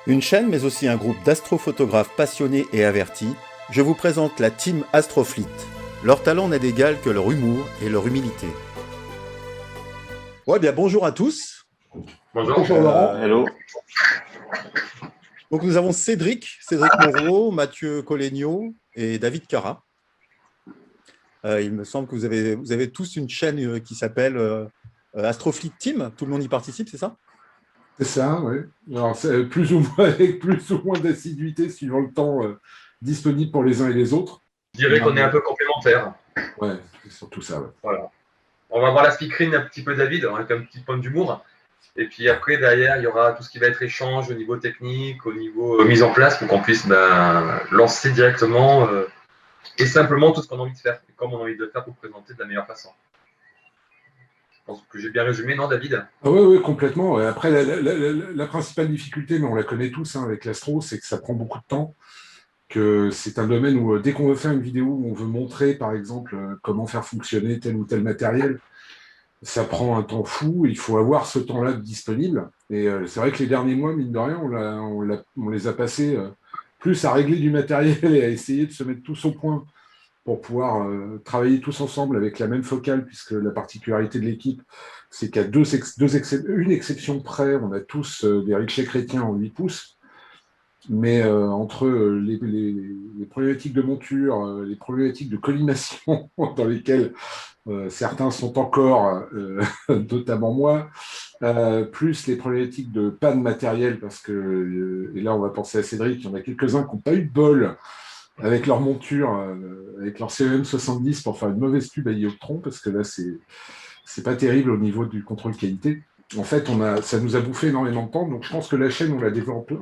Une chaîne mais aussi un groupe d'astrophotographes passionnés et avertis, je vous présente la team Astrofleet. Leur talent n'est d'égal que leur humour et leur humilité. Ouais, bien bonjour à tous. Bonjour. Bonjour Laurent. Hello. Donc nous avons Cédric Moreau, Mathieu Collegno et David Cara. Il me semble que vous avez tous une chaîne qui s'appelle Astrofleet Team. Tout le monde y participe, c'est ça? C'est ça, oui. Alors, c'est plus ou moins avec plus ou moins d'assiduité suivant le temps disponible pour les uns et les autres. Je dirais qu'on est un peu complémentaires. Ouais, c'est surtout ça. Ouais. Voilà. On va voir la speakerine un petit peu David, avec un petit point d'humour. Et puis après, derrière, il y aura tout ce qui va être échange au niveau technique, au niveau mise en place, pour qu'on puisse lancer directement et simplement tout ce qu'on a envie de faire, et comme on a envie de le faire pour présenter de la meilleure façon. Je pense que j'ai bien résumé, non David? Ah oui, complètement. Ouais. Après, la principale difficulté, mais on la connaît tous avec l'astro, c'est que ça prend beaucoup de temps, que c'est un domaine où dès qu'on veut faire une vidéo où on veut montrer, par exemple, comment faire fonctionner tel ou tel matériel, ça prend un temps fou, il faut avoir ce temps-là disponible. Et c'est vrai que les derniers mois, mine de rien, on les a passés plus à régler du matériel et à essayer de se mettre tous au point pour pouvoir travailler tous ensemble avec la même focale, puisque la particularité de l'équipe, c'est qu'à une exception près, on a tous des Ritchey chrétiens en 8 pouces. Mais entre les problématiques de monture, les problématiques de collimation dans lesquelles certains sont encore, notamment moi, plus les problématiques de panne matérielle, parce que, et là on va penser à Cédric, il y en a quelques-uns qui n'ont pas eu de bol avec leur monture, avec leur CEM 70 pour faire une mauvaise pub à Ioctron, parce que là c'est pas terrible au niveau du contrôle qualité. En fait, ça nous a bouffé énormément de temps, donc je pense que la chaîne, on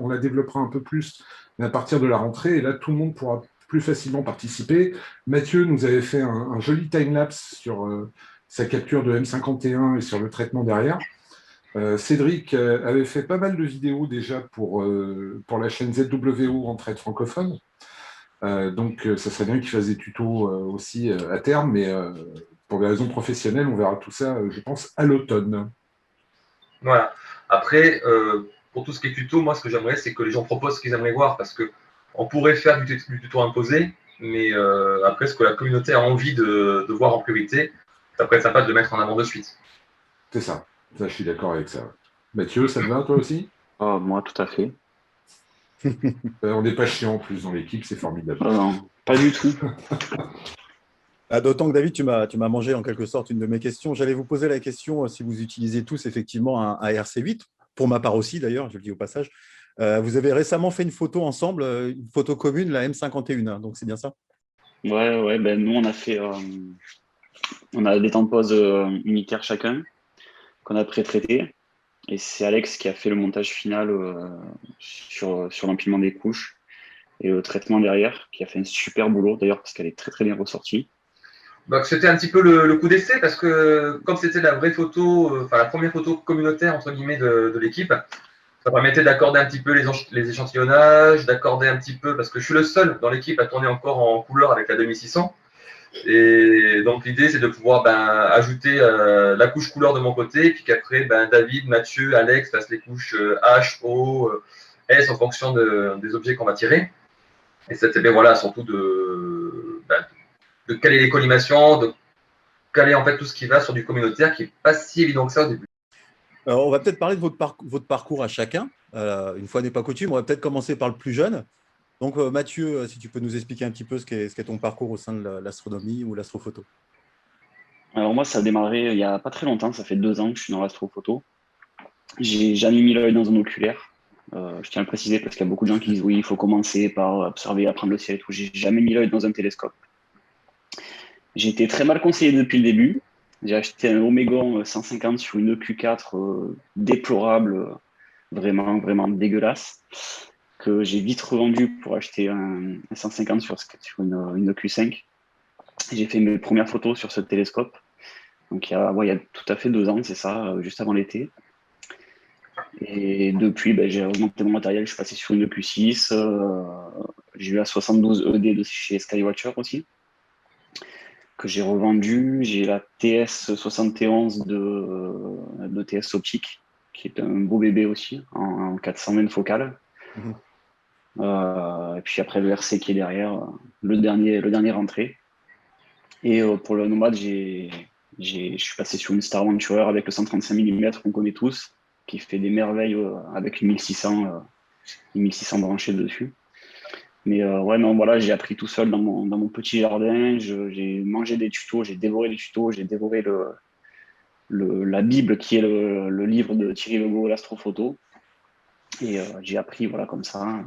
la développera un peu plus à partir de la rentrée, et là, tout le monde pourra plus facilement participer. Mathieu nous avait fait un joli time-lapse sur sa capture de M51 et sur le traitement derrière. Cédric avait fait pas mal de vidéos déjà pour la chaîne ZWO en trade francophone. Donc, ça serait bien qu'il fasse des tutos aussi à terme, mais pour des raisons professionnelles, on verra tout ça, je pense, à l'automne. Voilà. Après, pour tout ce qui est tuto, moi, ce que j'aimerais, c'est que les gens proposent ce qu'ils aimeraient voir, parce que on pourrait faire du tuto imposé, mais après, ce que la communauté a envie de voir en priorité, ça pourrait être sympa de le mettre en avant de suite. C'est ça. Ça, je suis d'accord avec ça. Mathieu, ça te va, toi aussi? Oh, moi, tout à fait. On n'est pas chiant en plus dans l'équipe, c'est formidable. Non, pas du tout. D'autant que David, tu m'as mangé en quelque sorte une de mes questions. J'allais vous poser la question si vous utilisez tous effectivement un ARC8, pour ma part aussi d'ailleurs, je le dis au passage. Vous avez récemment fait une photo ensemble, une photo commune, la M51, hein, donc c'est bien ça? Ouais, ben nous, on a des temps de pause unitaires chacun, qu'on a pré-traité. Et c'est Alex qui a fait le montage final sur l'empilement des couches et le traitement derrière, qui a fait un super boulot d'ailleurs, parce qu'elle est très très bien ressortie. Donc, c'était un petit peu le coup d'essai, parce que comme c'était la vraie photo, la première photo communautaire entre guillemets de l'équipe, ça permettait d'accorder un petit peu les échantillonnages, d'accorder un petit peu, parce que je suis le seul dans l'équipe à tourner encore en couleur avec la 2600. Et donc l'idée c'est de pouvoir ajouter la couche couleur de mon côté, puis qu'après David, Mathieu, Alex fassent les couches H, O, S en fonction des objets qu'on va tirer. Et c'était voilà, surtout de caler les collimations, de caler en fait tout ce qui va sur du communautaire qui n'est pas si évident que ça au début. Alors, on va peut-être parler de votre parcours à chacun. Une fois n'est pas coutume, on va peut-être commencer par le plus jeune. Donc Mathieu, si tu peux nous expliquer un petit peu ce qu'est ton parcours au sein de l'astronomie ou l'astrophoto. Alors moi, ça a démarré il n'y a pas très longtemps, ça fait 2 ans que je suis dans l'astrophoto. J'ai jamais mis l'œil dans un oculaire. Je tiens à le préciser parce qu'il y a beaucoup de gens qui disent oui, il faut commencer par observer, apprendre le ciel et tout. J'ai jamais mis l'œil dans un télescope. J'ai été très mal conseillé depuis le début. J'ai acheté un Omégon 150 sur une EQ4 déplorable, vraiment, vraiment dégueulasse, que j'ai vite revendu pour acheter un 150 sur une EQ5. J'ai fait mes premières photos sur ce télescope. Donc il y a tout à fait 2 ans, c'est ça, juste avant l'été. Et depuis, j'ai augmenté mon matériel, je suis passé sur une EQ6. J'ai eu la 72 ED de chez Skywatcher aussi, que j'ai revendu. J'ai la TS 71 de TS Optique, qui est un beau bébé aussi, en 420 focale. Mhm. Et puis après, le RC qui est derrière, le dernier rentré. Et pour le nomade, je suis passé sur une Star Venturer avec le 135 mm qu'on connaît tous, qui fait des merveilles avec une 1600 branchés dessus. Mais ouais, non, voilà, j'ai appris tout seul dans mon petit jardin. J'ai mangé des tutos, j'ai dévoré les tutos, j'ai dévoré la Bible qui est le livre de Thierry Legault, l'astrophoto. Et j'ai appris voilà, comme ça,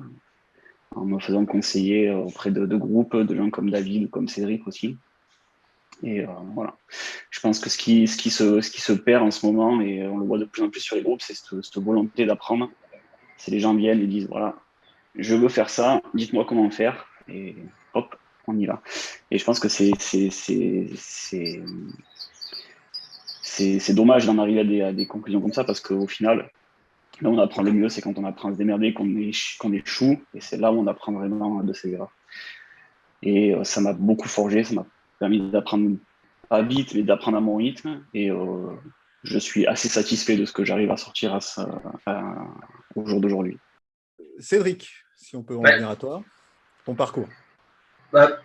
en me faisant conseiller auprès de groupes, de gens comme David, comme Cédric aussi. Et voilà. Je pense que ce qui se perd en ce moment, et on le voit de plus en plus sur les groupes, c'est cette volonté d'apprendre. C'est les gens viennent et disent, voilà, je veux faire ça, dites-moi comment faire, et hop, on y va. Et je pense que c'est dommage d'en arriver à des conclusions comme ça, parce qu'au final, là où on apprend le mieux, c'est quand on apprend à se démerder, qu'on échoue, et c'est là où on apprend vraiment de ses erreurs. Et ça m'a beaucoup forgé, ça m'a permis d'apprendre pas vite, mais d'apprendre à mon rythme. Et je suis assez satisfait de ce que j'arrive à sortir au jour d'aujourd'hui. Cédric, si on peut en venir à toi, ton parcours.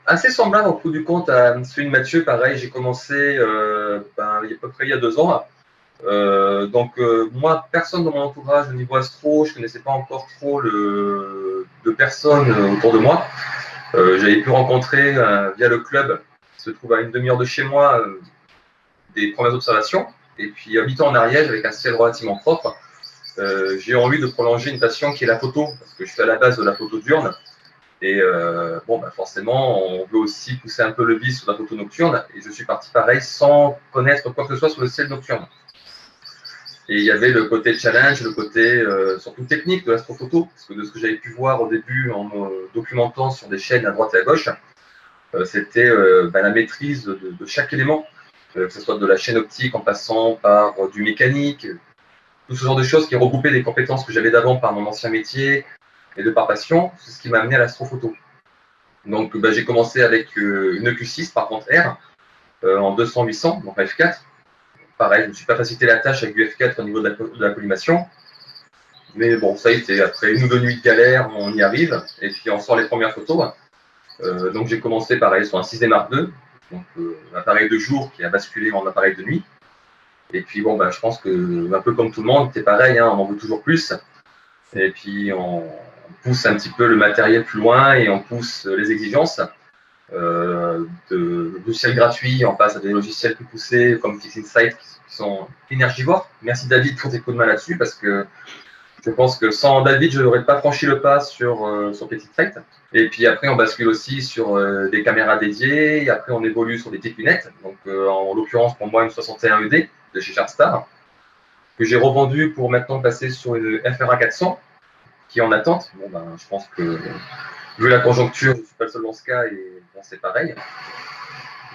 Assez semblable au bout du compte à celui de Mathieu. Pareil, j'ai commencé il y a à peu près il y a 2 ans. Moi, personne dans mon entourage au niveau astro, je ne connaissais pas encore trop de personnes autour de moi. J'avais pu rencontrer via le club, qui se trouve à une demi-heure de chez moi, des premières observations. Et puis, habitant en Ariège, avec un ciel relativement propre, j'ai envie de prolonger une passion qui est la photo, parce que je suis à la base de la photo diurne. Et forcément, on veut aussi pousser un peu le vice sur la photo nocturne. Et je suis parti pareil, sans connaître quoi que ce soit sur le ciel nocturne. Et il y avait le côté challenge, le côté surtout technique de l'astrophoto, parce que de ce que j'avais pu voir au début en me documentant sur des chaînes à droite et à gauche, c'était la maîtrise de chaque élément, que ce soit de la chaîne optique en passant par du mécanique, tout ce genre de choses qui regroupaient des compétences que j'avais d'avant par mon ancien métier et de par passion. C'est ce qui m'a amené à l'astrophoto. Donc j'ai commencé avec une EQ6 par contre R en 200-800, donc F4. Pareil, je ne me suis pas facilité la tâche avec du F4 au niveau de la collimation. Mais bon, ça a été après 1 ou 2 nuits de galère, on y arrive. Et puis on sort les premières photos. Donc j'ai commencé pareil sur un 6D Mark II, donc un appareil de jour qui a basculé en appareil de nuit. Et puis bon, je pense que un peu comme tout le monde, c'est pareil, on en veut toujours plus. Et puis on pousse un petit peu le matériel plus loin et on pousse les exigences. De logiciels gratuits, on passe à des logiciels plus poussés comme PixInsight qui sont énergivores. Merci David pour tes coups de main là-dessus, parce que je pense que sans David, je n'aurais pas franchi le pas sur PixInsight. Et puis après, on bascule aussi sur des caméras dédiées, et après on évolue sur des petites lunettes. Donc en l'occurrence pour moi une 61 ED de chez Sharpstar, que j'ai revendu pour maintenant passer sur une FRA 400 qui est en attente. Je pense que vu la conjoncture, je ne suis pas le seul dans ce cas, et bon, c'est pareil.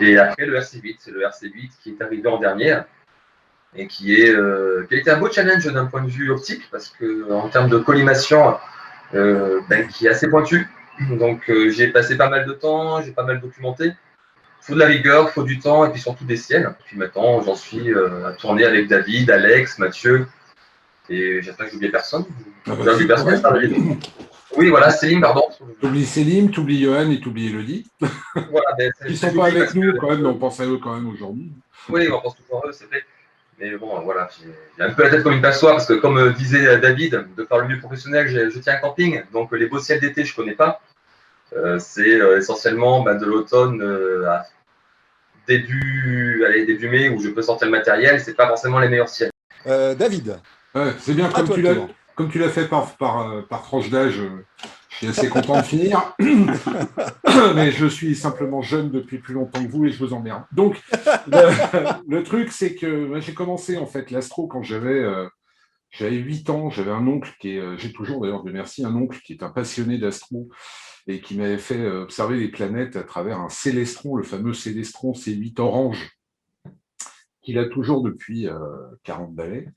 Et après, le RC8, c'est le RC8 qui est arrivé en dernier et qui a été un beau challenge d'un point de vue optique, parce qu'en termes de collimation, qui est assez pointu. Donc, j'ai passé pas mal de temps, j'ai pas mal documenté. Il faut de la rigueur, il faut du temps et puis surtout des ciels. Et puis maintenant, j'en suis à tourner avec David, Alex, Mathieu, et j'espère que j'ai oublié personne. Oui, voilà, Céline, pardon. T'oublies Céline, t'oublies Johan et t'oublies Elodie. Voilà, Ils ne sont pas avec nous quand même, mais on pense à eux quand même aujourd'hui. Oui, on pense toujours à eux, c'est vrai. Mais bon, voilà, j'ai un peu la tête comme une passoire, parce que comme disait David, de faire le mieux professionnel, je tiens un camping, donc les beaux ciels d'été, je ne connais pas. C'est essentiellement de l'automne à début mai, où je peux sortir le matériel, c'est pas forcément les meilleurs ciels. David. C'est bien, comme tu l'as fait par tranche d'âge, je suis assez content de finir. Mais je suis simplement jeune depuis plus longtemps que vous et je vous emmerde. Donc, le truc, c'est que j'ai commencé en fait l'astro quand j'avais 8 ans. J'avais un oncle j'ai toujours d'ailleurs, Dieu merci, un oncle qui est un passionné d'astro et qui m'avait fait observer les planètes à travers un célestron, le fameux célestron C8 orange, qu'il a toujours depuis 40 balais.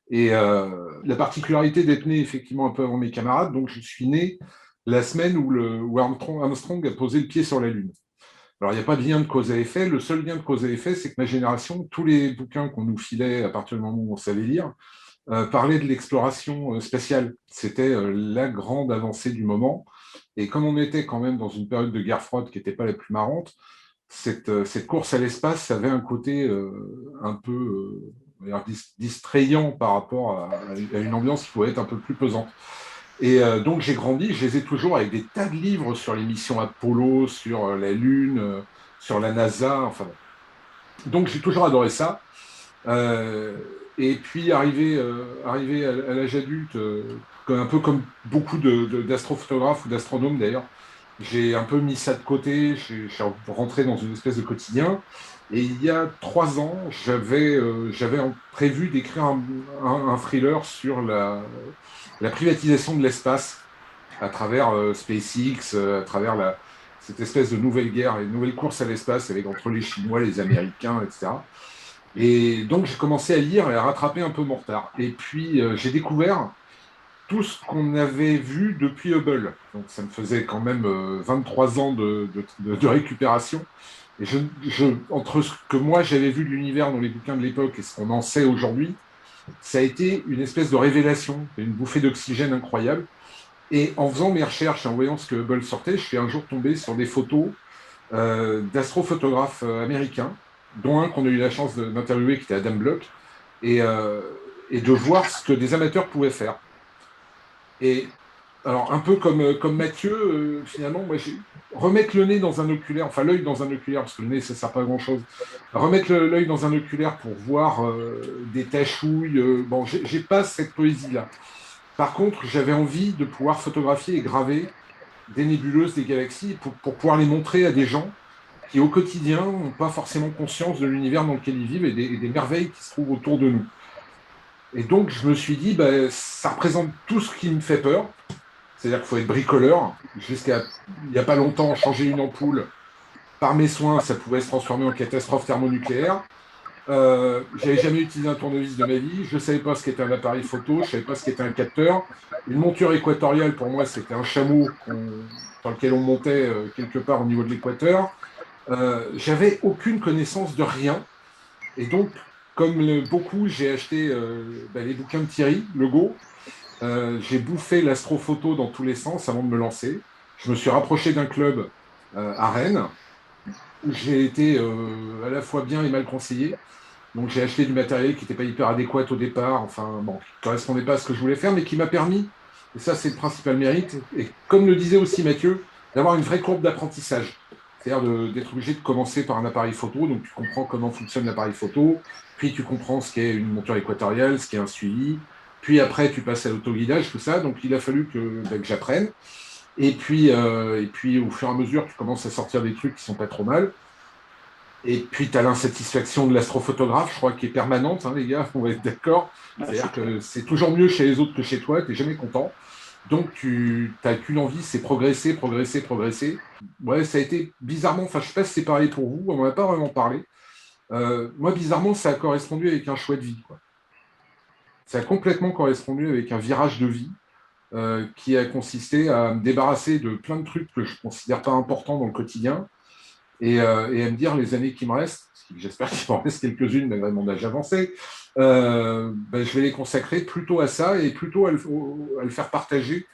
Et la particularité d'être né effectivement un peu avant mes camarades, donc je suis né la semaine où Armstrong a posé le pied sur la Lune. Alors, il n'y a pas de lien de cause à effet. Le seul lien de cause à effet, c'est que ma génération, tous les bouquins qu'on nous filait à partir du moment où on savait lire, parlait de l'exploration spatiale. C'était la grande avancée du moment. Et comme on était quand même dans une période de guerre froide qui n'était pas la plus marrante, cette course à l'espace avait un côté un peu distrayant par rapport à une ambiance qui pouvait être un peu plus pesante. Et donc j'ai grandi, je les ai toujours avec des tas de livres sur les missions Apollo, sur la Lune, sur la NASA, enfin bon. Donc j'ai toujours adoré ça. Euh, et puis arrivé à l'âge adulte, un peu comme beaucoup d'astrophotographes ou d'astronomes d'ailleurs, j'ai un peu mis ça de côté, je suis rentré dans une espèce de quotidien. Et il y a 3 ans, j'avais prévu d'écrire un thriller sur la privatisation de l'espace à travers SpaceX, à travers cette espèce de nouvelle guerre, une nouvelle course à l'espace entre les Chinois, les Américains, etc. Et donc, j'ai commencé à lire et à rattraper un peu mon retard. Et puis, j'ai découvert tout ce qu'on avait vu depuis Hubble. Donc, ça me faisait quand même 23 ans de récupération. Et entre ce que moi, j'avais vu de l'univers dans les bouquins de l'époque et ce qu'on en sait aujourd'hui, ça a été une espèce de révélation, une bouffée d'oxygène incroyable. Et en faisant mes recherches et en voyant ce que Hubble sortait, je suis un jour tombé sur des photos d'astrophotographes américains, dont un qu'on a eu la chance d'interviewer, qui était Adam Bloch, et, euh, et de voir ce que des amateurs pouvaient faire. Et alors, un peu comme Mathieu, finalement, moi, remettre le nez dans un oculaire, enfin l'œil dans un oculaire, parce que le nez, ça ne sert pas à grand-chose. Remettre l'œil dans un oculaire pour voir des tachouilles, bon, j'ai pas cette poésie-là. Par contre, j'avais envie de pouvoir photographier et graver des nébuleuses, des galaxies, pour pouvoir les montrer à des gens qui, au quotidien, n'ont pas forcément conscience de l'univers dans lequel ils vivent et des merveilles qui se trouvent autour de nous. Et donc, je me suis dit, ben, ça représente tout ce qui me fait peur. C'est-à-dire qu'il faut être bricoleur. Jusqu'à il n'y a pas longtemps, changer une ampoule, par mes soins, ça pouvait se transformer en catastrophe thermonucléaire. J'avais jamais utilisé un tournevis de ma vie. Je ne savais pas ce qu'était un appareil photo. Je ne savais pas ce qu'était un capteur. Une monture équatoriale, pour moi, c'était un chameau dans lequel on montait quelque part au niveau de l'équateur. J'avais aucune connaissance de rien. Et donc, comme beaucoup, j'ai acheté les bouquins de Thierry Legault. J'ai bouffé l'astrophoto dans tous les sens avant de me lancer. Je me suis rapproché d'un club à Rennes où j'ai été à la fois bien et mal conseillé. Donc j'ai acheté du matériel qui n'était pas hyper adéquat au départ, enfin bon, qui ne correspondait pas à ce que je voulais faire, mais qui m'a permis, et ça c'est le principal mérite, et comme le disait aussi Mathieu, d'avoir une vraie courbe d'apprentissage. C'est-à-dire d'être obligé de commencer par un appareil photo, donc tu comprends comment fonctionne l'appareil photo, puis tu comprends ce qu'est une monture équatoriale, ce qu'est un suivi, puis après tu passes à l'autoguidage, tout ça, donc il a fallu que j'apprenne. Et puis au fur et à mesure, tu commences à sortir des trucs qui sont pas trop mal. Et puis, tu as l'insatisfaction de l'astrophotographe, je crois, qui est permanente, hein, les gars, on va être d'accord. C'est-à-dire que c'est toujours mieux chez les autres que chez toi, tu n'es jamais content. Donc, tu n'as qu'une envie, c'est progresser, progresser, progresser. Ouais, ça a été bizarrement, enfin, je ne sais pas si c'est pareil pour vous, on n'en a pas vraiment parlé. Moi, bizarrement, ça a correspondu avec un choix de vie, quoi. Ça a complètement correspondu avec un virage de vie qui a consisté à me débarrasser de plein de trucs que je ne considère pas importants dans le quotidien et à me dire les années qui me restent, j'espère qu'il m'en reste quelques-unes malgré mon âge avancé, je vais les consacrer plutôt à ça et plutôt à le faire partager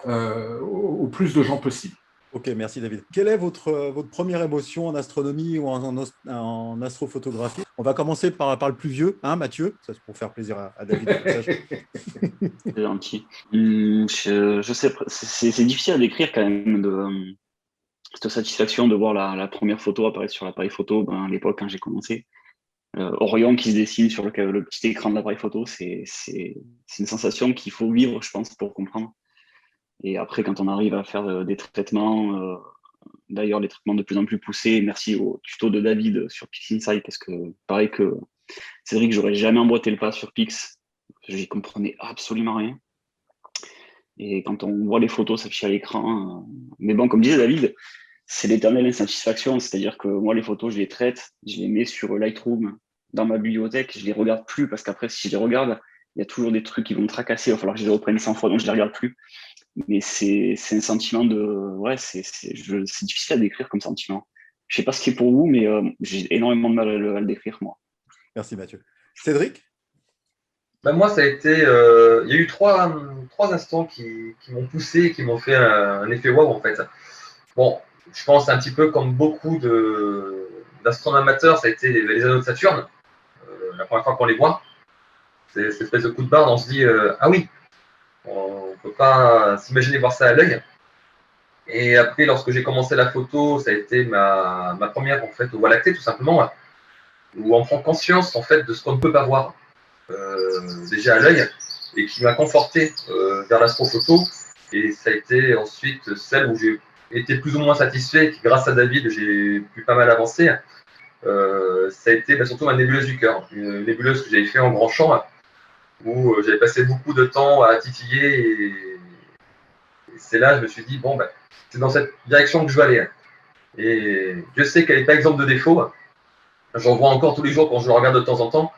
au plus de gens possible. Ok, merci David. Quelle est votre première émotion en astronomie ou en astrophotographie? On va commencer par le plus vieux, hein, Mathieu, ça c'est pour faire plaisir à David. C'est gentil. Je sais, c'est difficile à décrire quand même cette satisfaction de voir la première photo apparaître sur l'appareil photo à l'époque quand j'ai commencé. Orion qui se dessine sur le petit écran de l'appareil photo, c'est une sensation qu'il faut vivre, je pense, pour comprendre. Et après, quand on arrive à faire des traitements, d'ailleurs, des traitements de plus en plus poussés, merci au tuto de David sur PixInsight, parce que pareil que Cédric, j'aurais jamais emboîté le pas sur Pix, j'y comprenais absolument rien. Et quand on voit les photos s'afficher à l'écran, mais bon, comme disait David, c'est l'éternelle insatisfaction, c'est-à-dire que moi, les photos, je les traite, je les mets sur Lightroom dans ma bibliothèque, je les regarde plus parce qu'après, si je les regarde, il y a toujours des trucs qui vont me tracasser, il va falloir que je les reprenne 100 fois, donc je les regarde plus. Mais c'est un sentiment de... Ouais, c'est difficile à décrire comme sentiment. Je sais pas ce qui est pour vous, mais j'ai énormément de mal à le décrire, moi. Merci Mathieu. Cédric? Moi, ça a été. Il y a eu trois instants qui m'ont poussé, qui m'ont fait un effet waouh, en fait. Bon, je pense un petit peu comme beaucoup d'astronomes amateurs, ça a été les anneaux de Saturne. La première fois qu'on les voit, c'est cette espèce de coup de barre, on se dit ah oui, on ne peut pas s'imaginer voir ça à l'œil. Et après, lorsque j'ai commencé la photo, ça a été ma première en fait Voie lactée, tout simplement, où on prend conscience en fait de ce qu'on ne peut pas voir déjà à l'œil, et qui m'a conforté vers l'astrophoto. Et ça a été ensuite celle où j'ai été plus ou moins satisfait, et qui, grâce à David, j'ai pu pas mal avancer. Ça a été surtout ma nébuleuse du cœur, une nébuleuse que j'avais fait en grand champ, où j'avais passé beaucoup de temps à titiller, et c'est là que je me suis dit, bon, c'est dans cette direction que je veux aller. Et je sais qu'elle n'est pas exemple de défaut. J'en vois encore tous les jours quand je le regarde de temps en temps,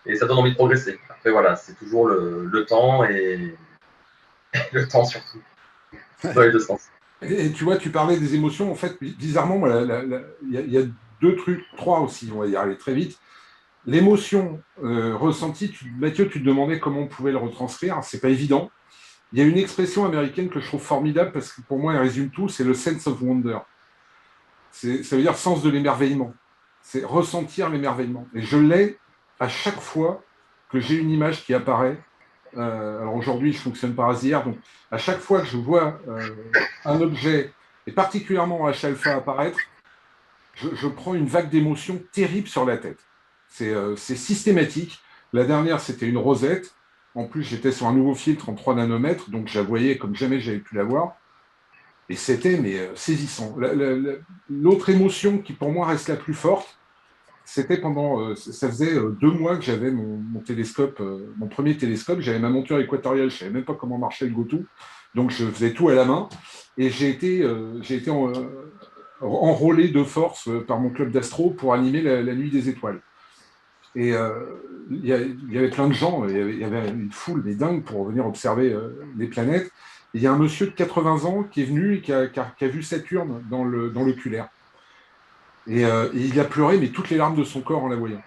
et ça donne envie de progresser. Après, voilà, c'est toujours le temps, et le temps surtout, dans les deux sens. Et tu vois, tu parlais des émotions. En fait, bizarrement, il y a deux trucs, trois aussi, on va y aller très vite. L'émotion ressentie, Mathieu, tu te demandais comment on pouvait le retranscrire. C'est pas évident. Il y a une expression américaine que je trouve formidable parce que pour moi, elle résume tout, c'est le sense of wonder. Ça veut dire sens de l'émerveillement. C'est ressentir l'émerveillement. Et je l'ai à chaque fois que j'ai une image qui apparaît. Alors aujourd'hui, je fonctionne par ASIR, donc à chaque fois que je vois un objet, et particulièrement en H-alpha apparaître, je prends une vague d'émotions terrible sur la tête. C'est systématique. La dernière, c'était une rosette. En plus, j'étais sur un nouveau filtre en 3 nanomètres, donc je la voyais comme jamais j'avais pu la voir. Et c'était saisissant. L'autre émotion qui, pour moi, reste la plus forte, c'était ça faisait 2 mois que j'avais mon télescope, mon premier télescope. J'avais ma monture équatoriale, je ne savais même pas comment marchait le GoTo. Donc, je faisais tout à la main. Et j'ai été enrôlé de force par mon club d'astro pour animer la nuit des étoiles. Et il y avait plein de gens, il y avait une foule des dingues pour venir observer les planètes. Et il y a un monsieur de 80 ans qui est venu et qui a vu Saturne dans l'oculaire. Et il a pleuré, mais toutes les larmes de son corps en la voyant.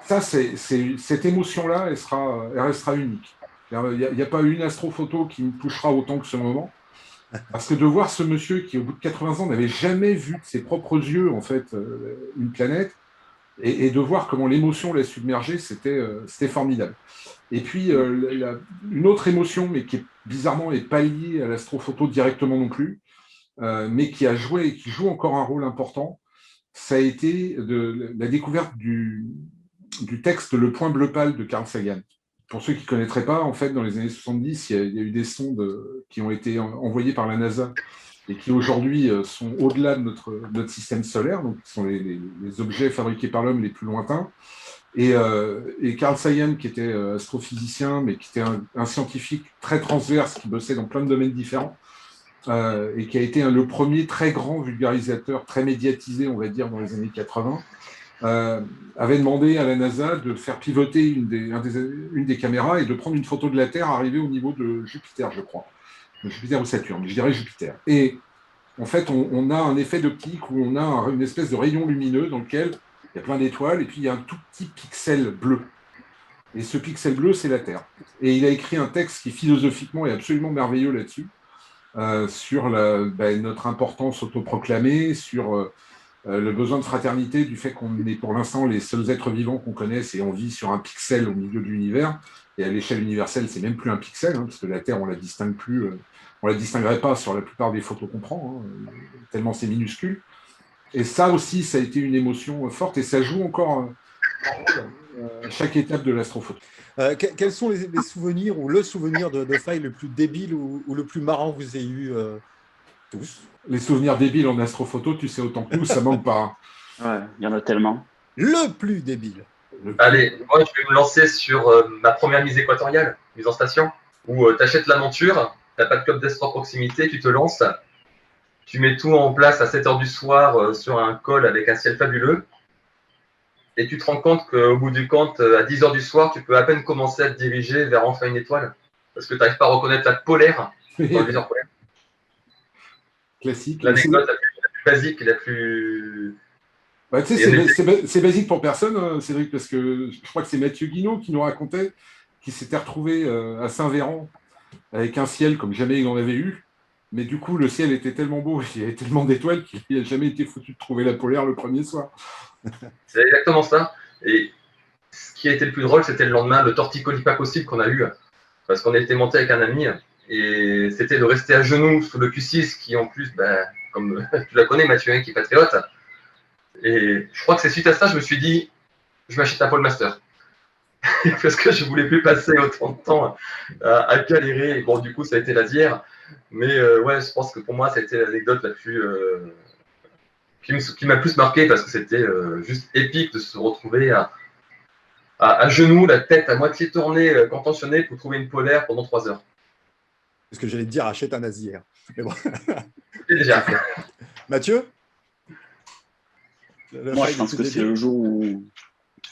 Ça, cette émotion-là, elle restera unique. Il n'y a pas une astrophoto qui me touchera autant que ce moment. Parce que de voir ce monsieur qui, au bout de 80 ans, n'avait jamais vu de ses propres yeux, en fait, une planète, et de voir comment l'émotion l'a submergé, c'était formidable. Et puis, une autre émotion, mais qui bizarrement n'est pas liée à l'astrophoto directement non plus, mais qui a joué et qui joue encore un rôle important, ça a été la découverte du texte Le Point bleu pâle de Carl Sagan. Pour ceux qui ne connaîtraient pas, en fait, dans les années 70, il y a eu des sondes qui ont été envoyées par la NASA et qui aujourd'hui sont au-delà de notre système solaire, donc qui sont les objets fabriqués par l'homme les plus lointains. Et Carl Sagan, qui était astrophysicien, mais qui était un scientifique très transverse, qui bossait dans plein de domaines différents, et qui a été le premier très grand vulgarisateur, très médiatisé, on va dire, dans les années 80, avait demandé à la NASA de faire pivoter une des caméras et de prendre une photo de la Terre arrivée au niveau de Jupiter, je crois. Jupiter ou Saturne, je dirais Jupiter. Et en fait, on a un effet d'optique où on a une espèce de rayon lumineux dans lequel il y a plein d'étoiles et puis il y a un tout petit pixel bleu. Et ce pixel bleu, c'est la Terre. Et il a écrit un texte qui, philosophiquement, est absolument merveilleux là-dessus, sur notre importance autoproclamée, sur le besoin de fraternité, du fait qu'on est pour l'instant les seuls êtres vivants qu'on connaisse et on vit sur un pixel au milieu de l'univers. Et à l'échelle universelle, c'est même plus un pixel, parce que la Terre, on la distingue plus, on la distinguerait pas sur la plupart des photos qu'on prend, tellement c'est minuscule. Et ça aussi, ça a été une émotion forte et ça joue encore à chaque étape de l'astrophoto. Quels sont les souvenirs ou le souvenir de faille le plus débile ou le plus marrant que vous ayez eu tous? Les souvenirs débiles en astrophoto, tu sais autant que nous, ça manque pas. Ouais, il y en a tellement. Le plus débile. Allez, moi je vais me lancer sur ma première mise équatoriale, mise en station, où tu achètes la monture, tu n'as pas de club d'astro à proximité, tu te lances, tu mets tout en place à 7 h du soir sur un col avec un ciel fabuleux, et tu te rends compte qu'au bout du compte, à 10 h du soir, tu peux à peine commencer à te diriger vers enfin une étoile, parce que tu n'arrives pas à reconnaître la polaire dans le viseur polaire. Classique. L'anecdote la plus basique et la plus Bah, tu sais, c'est basique pour personne, Cédric, parce que je crois que c'est Mathieu Guinaud qui nous racontait qu'il s'était retrouvé à Saint-Véran avec un ciel comme jamais il en avait eu. Mais du coup, le ciel était tellement beau, il y avait tellement d'étoiles qu'il n'a jamais été foutu de trouver la polaire le premier soir. C'est exactement ça. Et ce qui a été le plus drôle, c'était le lendemain, le torticolis pas possible qu'on a eu, parce qu'on était monté avec un ami, et c'était de rester à genoux sous le Q6, qui en plus, comme tu la connais, Mathieu, qui est patriote. Et je crois que c'est suite à ça, je me suis dit, je m'achète un Pole Master. Parce que je voulais plus passer autant de temps à galérer. Et bon, du coup, ça a été la bière. Mais ouais, je pense que pour moi, c'était l'anecdote la plus qui m'a le plus marqué parce que c'était juste épique de se retrouver à genoux, la tête à moitié tournée, contentionnée pour trouver une polaire pendant 3 heures. Parce que j'allais te dire, achète un Nazière. Mais bon. C'est déjà. Mathieu? Moi, je pense que c'est le jour où.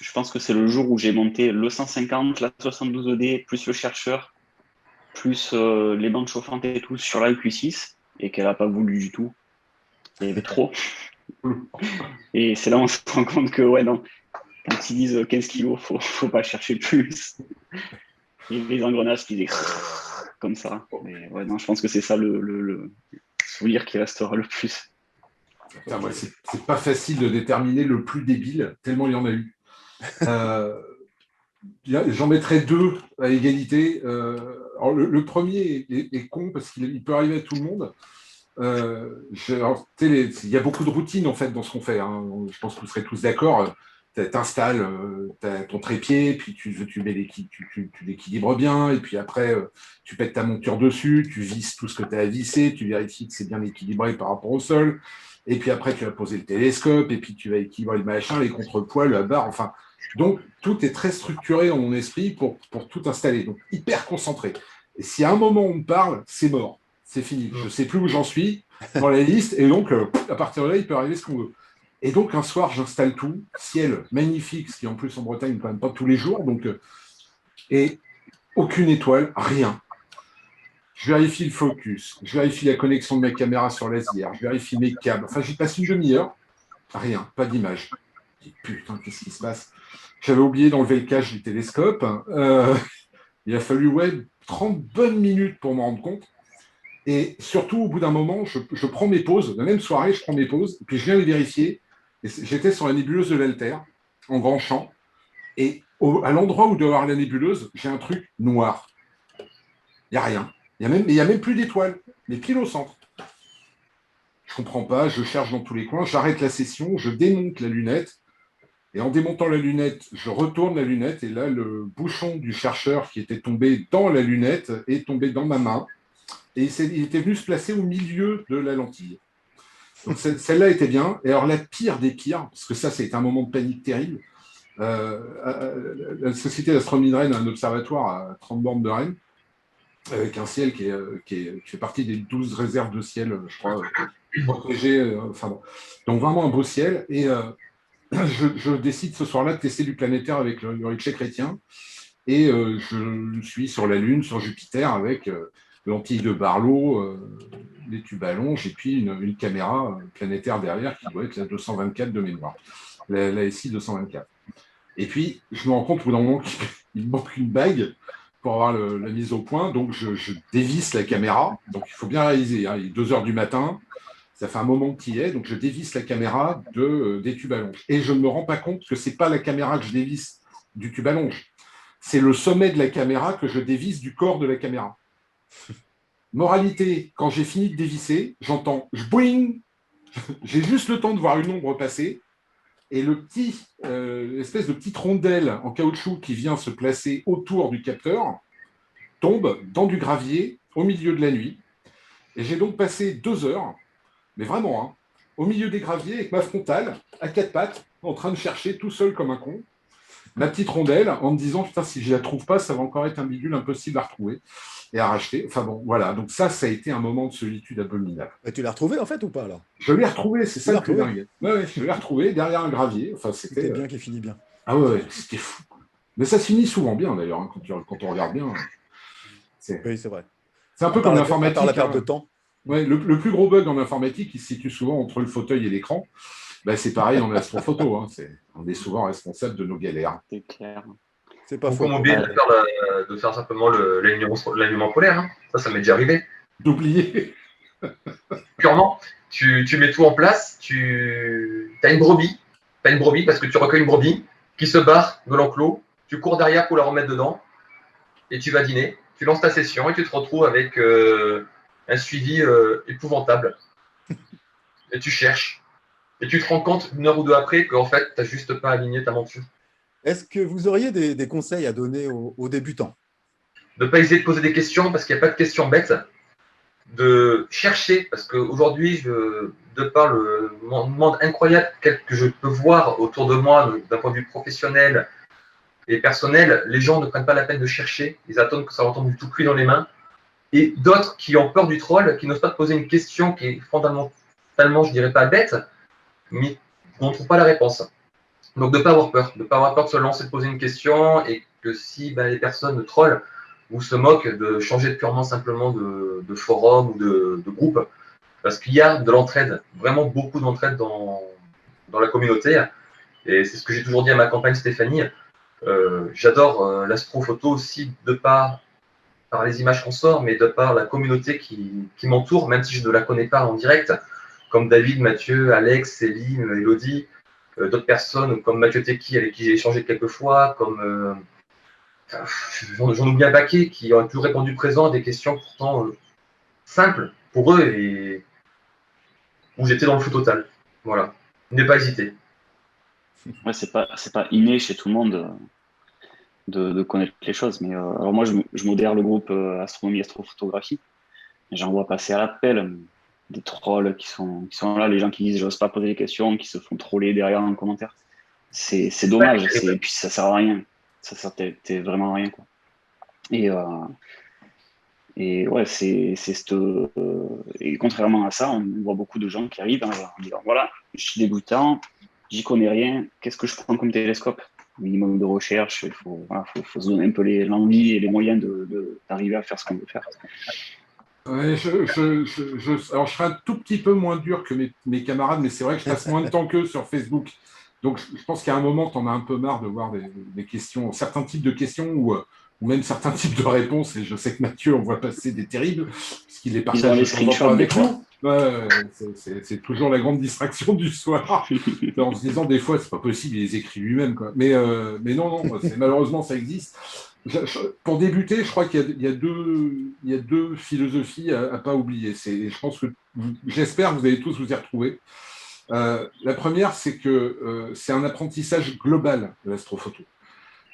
Je pense que c'est le jour où j'ai monté le 150, la 72ED, plus le chercheur, plus les bandes chauffantes et tout sur la Q6, et qu'elle n'a pas voulu du tout. Il y avait trop. Et c'est là où on se rend compte que, ouais, non, quand ils disent 15 kilos, faut pas chercher plus. Et les engrenages qui disent comme ça. Mais ouais, non, je pense que c'est ça le souvenir qui restera le plus. Putain, ouais, c'est pas facile de déterminer le plus débile, tellement il y en a eu. J'en mettrais 2 à égalité. Alors le premier est con parce qu'il peut arriver à tout le monde. Il y a beaucoup de routine en fait dans ce qu'on fait. Hein. Je pense que vous serez tous d'accord. Tu installes ton trépied, puis tu l'équilibres bien, et puis après tu pètes ta monture dessus, tu visses tout ce que tu as à visser, tu vérifies que c'est bien équilibré par rapport au sol, et puis après tu vas poser le télescope, et puis tu vas équilibrer le machin, les contrepoids, la barre, enfin. Donc, tout est très structuré en mon esprit pour tout installer. Donc, hyper concentré. Et si à un moment on me parle, c'est mort. C'est fini. Je ne sais plus où j'en suis dans la liste. Et donc, à partir de là, il peut arriver ce qu'on veut. Et donc, un soir, j'installe tout. Ciel magnifique, ce qui en plus en Bretagne, quand même pas tous les jours. Donc, et aucune étoile, rien. Je vérifie le focus. Je vérifie la connexion de ma caméra sur l'ASIR. Je vérifie mes câbles. Enfin, j'y passe une demi-heure. Rien, pas d'image. Je dis, putain, qu'est-ce qui se passe? J'avais oublié d'enlever le cache du télescope. Il a fallu 30 bonnes minutes pour m'en rendre compte. Et surtout, au bout d'un moment, je prends mes pauses. La même soirée, je prends mes pauses. Et puis, je viens les vérifier. Et j'étais sur la nébuleuse de l'Altair, en grand champ. Et à l'endroit où doit y avoir la nébuleuse, j'ai un truc noir. Il n'y a rien. Il n'y a même plus d'étoiles. Mais pile au centre. Je ne comprends pas. Je cherche dans tous les coins. J'arrête la session. Je démonte la lunette. Et en démontant la lunette, je retourne la lunette et là, le bouchon du chercheur qui était tombé dans la lunette est tombé dans ma main. Et il était venu se placer au milieu de la lentille. Donc celle-là était bien. Et alors la pire des pires, parce que ça, c'était un moment de panique terrible, la Société d'astronomie de Rennes a un observatoire à 30 bornes de Rennes, avec un ciel qui fait partie des 12 réserves de ciel, je crois, protégées. Enfin bon. Donc vraiment un beau ciel. Et je décide ce soir-là de tester du planétaire avec le Richer chrétien et je suis sur la Lune, sur Jupiter avec lentille de Barlow, les tubes à longe et puis une caméra planétaire derrière qui doit être la 224 de mémoire, la SI 224. Et puis je me rends compte au bout d'un moment qu'il me manque une bague pour avoir la mise au point, donc je dévisse la caméra, donc il faut bien réaliser, hein, il est 2 heures du matin. Ça fait un moment qu'il y est, donc je dévisse la caméra des tubes à longe. Et je ne me rends pas compte que ce n'est pas la caméra que je dévisse du tube à longe. C'est le sommet de la caméra que je dévisse du corps de la caméra. Moralité, quand j'ai fini de dévisser, j'entends « boing ». J'ai juste le temps de voir une ombre passer. Et l'espèce de petite rondelle en caoutchouc qui vient se placer autour du capteur tombe dans du gravier au milieu de la nuit. Et j'ai donc passé 2 heures, mais vraiment, hein, au milieu des graviers, avec ma frontale, à 4 pattes, en train de chercher tout seul comme un con, ma petite rondelle, en me disant, putain, si je ne la trouve pas, ça va encore être un bidule impossible à retrouver et à racheter. Enfin bon, voilà. Donc ça a été un moment de solitude abominable. Et tu l'as retrouvé, en fait, ou pas, alors? Je l'ai retrouvé, c'est ça le plus dingue. Ouais, je l'ai retrouvé derrière un gravier. Enfin, c'était bien qui finit bien. Ah ouais, c'était fou. Mais ça se finit souvent bien, d'ailleurs, hein, quand on regarde bien. Oui, c'est vrai. C'est un peu comme l'informatique. Par la perte de temps. Ouais, le plus gros bug en informatique, il se situe souvent entre le fauteuil et l'écran. Bah, c'est pareil en astrophoto. Hein. On est souvent responsable de nos galères. C'est clair. C'est pas Ou faux. comme oublier de faire simplement l'alignement polaire. Hein. Ça m'est déjà arrivé. D'oublier. Purement, tu mets tout en place, tu as une brebis, parce que tu recueilles une brebis qui se barre de l'enclos, tu cours derrière pour la remettre dedans, et tu vas dîner, tu lances ta session et tu te retrouves avec un suivi épouvantable. Et tu cherches. Et tu te rends compte 1 heure ou 2 après qu'en fait, tu n'as juste pas aligné ta monture. Est-ce que vous auriez des conseils à donner aux débutants? De ne pas hésiter de poser des questions parce qu'il n'y a pas de questions bêtes. De chercher, parce qu'aujourd'hui, de par le monde incroyable que je peux voir autour de moi d'un point de vue professionnel et personnel, les gens ne prennent pas la peine de chercher, ils attendent que ça leur tombe du tout cuit dans les mains. Et d'autres qui ont peur du troll, qui n'osent pas te poser une question qui est fondamentalement, je dirais pas bête, mais on ne trouve pas la réponse. Donc de ne pas avoir peur, de se lancer, de poser une question, et que si les personnes trollent ou se moquent, de changer purement simplement de forum ou de groupe, parce qu'il y a de l'entraide, vraiment beaucoup d'entraide dans la communauté, et c'est ce que j'ai toujours dit à ma compagne Stéphanie. J'adore l'astrophoto aussi par les images qu'on sort, mais de par la communauté qui m'entoure, même si je ne la connais pas en direct, comme David, Mathieu, Alex, Céline, Elodie, d'autres personnes comme Mathieu Teki avec qui j'ai échangé quelques fois, comme j'en oublie un paquet qui ont toujours répondu présent à des questions pourtant simples pour eux et où j'étais dans le flou total. Voilà. Ne pas hésiter. Ouais, c'est pas inné chez tout le monde de connaître les choses. Mais alors moi, je modère le groupe Astronomie, Astrophotographie. J'en vois passer à l'appel des trolls qui sont là, les gens qui disent j'ose pas poser des questions, qui se font troller derrière en commentaire. C'est dommage, et puis ça sert à rien. Ça sert vraiment à rien, quoi. Et ouais, et contrairement à ça, on voit beaucoup de gens qui arrivent en disant voilà, je suis débutant, j'y connais rien, qu'est-ce que je prends comme télescope? Minimum de recherche, il faut se donner un peu l'envie et les moyens d'arriver à faire ce qu'on veut faire. Ouais, alors, je serai un tout petit peu moins dur que mes camarades, mais c'est vrai que je passe moins de temps qu'eux sur Facebook. Donc, je pense qu'à un moment, tu en as un peu marre de voir des questions, certains types de questions ou même certains types de réponses. Et je sais que Mathieu, on voit passer des terribles, parce qu'il les partage de temps en temps avec nous. C'est toujours la grande distraction du soir, en se disant des fois, c'est pas possible, il les écrit lui-même, quoi. Mais non, malheureusement, ça existe. Pour débuter, je crois qu'il y a deux philosophies à pas oublier. Je pense que j'espère que vous allez tous vous y retrouver. La première, c'est que c'est un apprentissage global de l'astrophoto.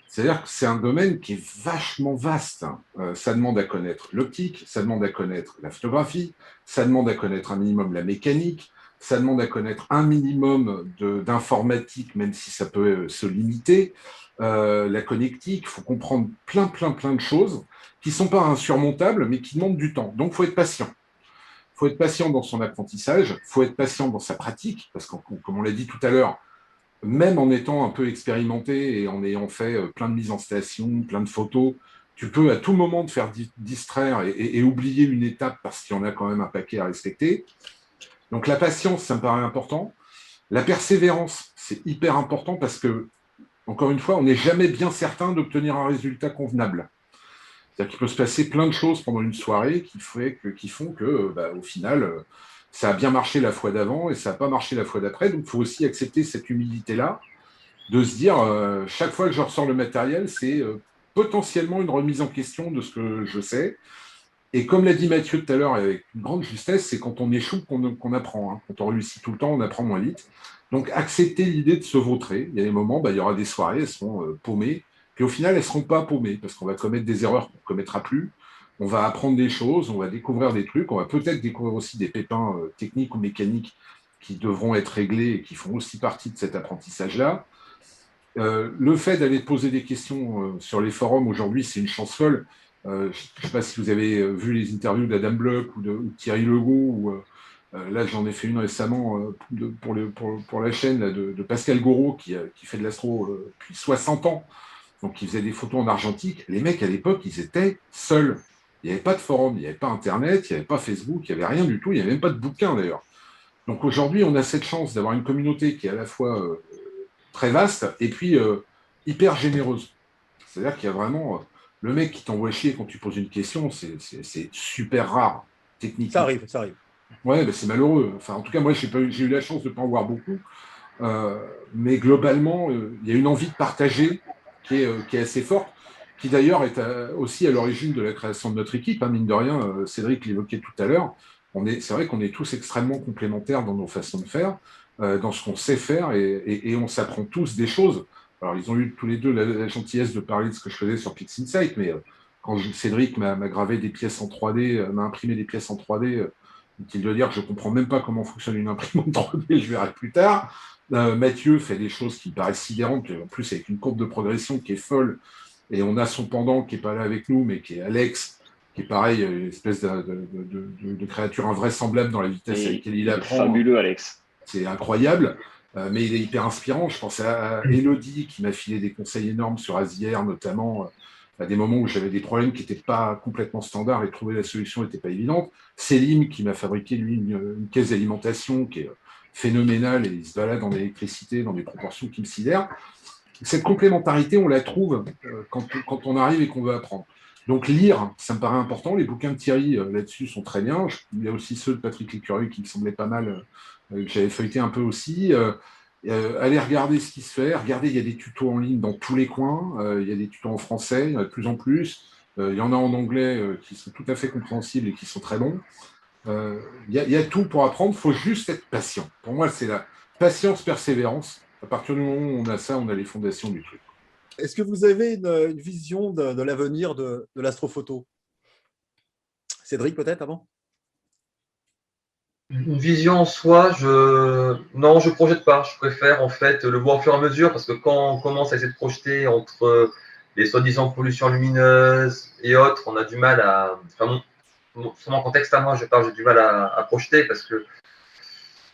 C'est-à-dire que c'est un domaine qui est vachement vaste. Ça demande à connaître l'optique, ça demande à connaître la photographie, ça demande à connaître un minimum la mécanique, ça demande à connaître un minimum d'informatique, même si ça peut se limiter, la connectique. Il faut comprendre plein de choses qui ne sont pas insurmontables, mais qui demandent du temps. Donc, il faut être patient. Il faut être patient dans son apprentissage, il faut être patient dans sa pratique, parce que, comme on l'a dit tout à l'heure, même en étant un peu expérimenté et en ayant fait plein de mises en station, plein de photos, tu peux à tout moment te faire distraire et oublier une étape parce qu'il y en a quand même un paquet à respecter. Donc la patience, ça me paraît important. La persévérance, c'est hyper important parce que, encore une fois, on n'est jamais bien certain d'obtenir un résultat convenable. C'est-à-dire qu'il peut se passer plein de choses pendant une soirée qui font que, au final, ça a bien marché la fois d'avant et ça n'a pas marché la fois d'après. Donc, il faut aussi accepter cette humilité-là, de se dire, chaque fois que je ressors le matériel, c'est potentiellement une remise en question de ce que je sais. Et comme l'a dit Mathieu tout à l'heure avec une grande justesse, c'est quand on échoue qu'on apprend. Hein. Quand on réussit tout le temps, on apprend moins vite. Donc, accepter l'idée de se vautrer. Il y a des moments, il y aura des soirées, elles seront paumées. Puis au final, elles ne seront pas paumées parce qu'on va commettre des erreurs qu'on ne commettra plus. On va apprendre des choses, on va découvrir des trucs, on va peut-être découvrir aussi des pépins techniques ou mécaniques qui devront être réglés et qui font aussi partie de cet apprentissage-là. Le fait d'aller poser des questions sur les forums aujourd'hui, c'est une chance folle. Je ne sais pas si vous avez vu les interviews d'Adam Bloch ou de Thierry Legault. Là, j'en ai fait une récemment pour la chaîne là, de Pascal Gouraud qui fait de l'astro depuis 60 ans. Donc, ils faisaient des photos en argentique. Les mecs, à l'époque, ils étaient seuls. Il n'y avait pas de forum, il n'y avait pas Internet, il n'y avait pas Facebook, il n'y avait rien du tout. Il n'y avait même pas de bouquin, d'ailleurs. Donc aujourd'hui, on a cette chance d'avoir une communauté qui est à la fois très vaste et puis hyper généreuse. C'est-à-dire qu'il y a vraiment le mec qui t'envoie chier quand tu poses une question, c'est super rare, techniquement. Ça arrive, ça arrive. Ouais, ben c'est malheureux. Enfin, en tout cas, moi, j'ai eu la chance de ne pas en voir beaucoup. Mais globalement, il y a une envie de partager qui est assez forte, qui d'ailleurs est aussi à l'origine de la création de notre équipe. Hein, mine de rien, Cédric l'évoquait tout à l'heure. C'est vrai qu'on est tous extrêmement complémentaires dans nos façons de faire, dans ce qu'on sait faire, et on s'apprend tous des choses. Alors, ils ont eu tous les deux la gentillesse de parler de ce que je faisais sur PixInsight, mais quand Cédric m'a gravé des pièces en 3D, m'a imprimé des pièces en 3D, il doit dire que je ne comprends même pas comment fonctionne une imprimante 3D, je verrai plus tard. Mathieu fait des choses qui paraissent sidérantes, en plus avec une courbe de progression qui est folle, et on a son pendant qui n'est pas là avec nous, mais qui est Alex, qui est pareil, une espèce de créature invraisemblable dans la vitesse avec laquelle il apprend. Fabuleux, Alex. C'est incroyable, mais il est hyper inspirant. Je pense à Elodie qui m'a filé des conseils énormes sur Azière, notamment à des moments où j'avais des problèmes qui n'étaient pas complètement standards et trouver la solution n'était pas évidente. Selim qui m'a fabriqué, lui, une caisse d'alimentation qui est phénoménale et il se balade en électricité dans des proportions qui me sidèrent. Cette complémentarité, on la trouve quand on arrive et qu'on veut apprendre. Donc lire, ça me paraît important. Les bouquins de Thierry là-dessus sont très bien. Il y a aussi ceux de Patrick Lécurieux qui me semblaient pas mal, que j'avais feuilleté un peu aussi. Allez regarder ce qui se fait. Regardez, il y a des tutos en ligne dans tous les coins. Il y a des tutos en français, il y en a de plus en plus. Il y en a en anglais qui sont tout à fait compréhensibles et qui sont très bons. Il y a tout pour apprendre. Il faut juste être patient. Pour moi, c'est la patience, persévérance. À partir du moment où on a ça, on a les fondations du truc. Est-ce que vous avez une vision de l'avenir de l'astrophoto? Cédric, peut-être, avant? Une vision en soi, non, je projette pas. Je préfère en fait le voir au fur et à mesure parce que quand on commence à essayer de projeter entre les soi-disant pollutions lumineuses et autres, on a du mal à. Enfin, sur mon contexte à moi, j'ai du mal à projeter parce que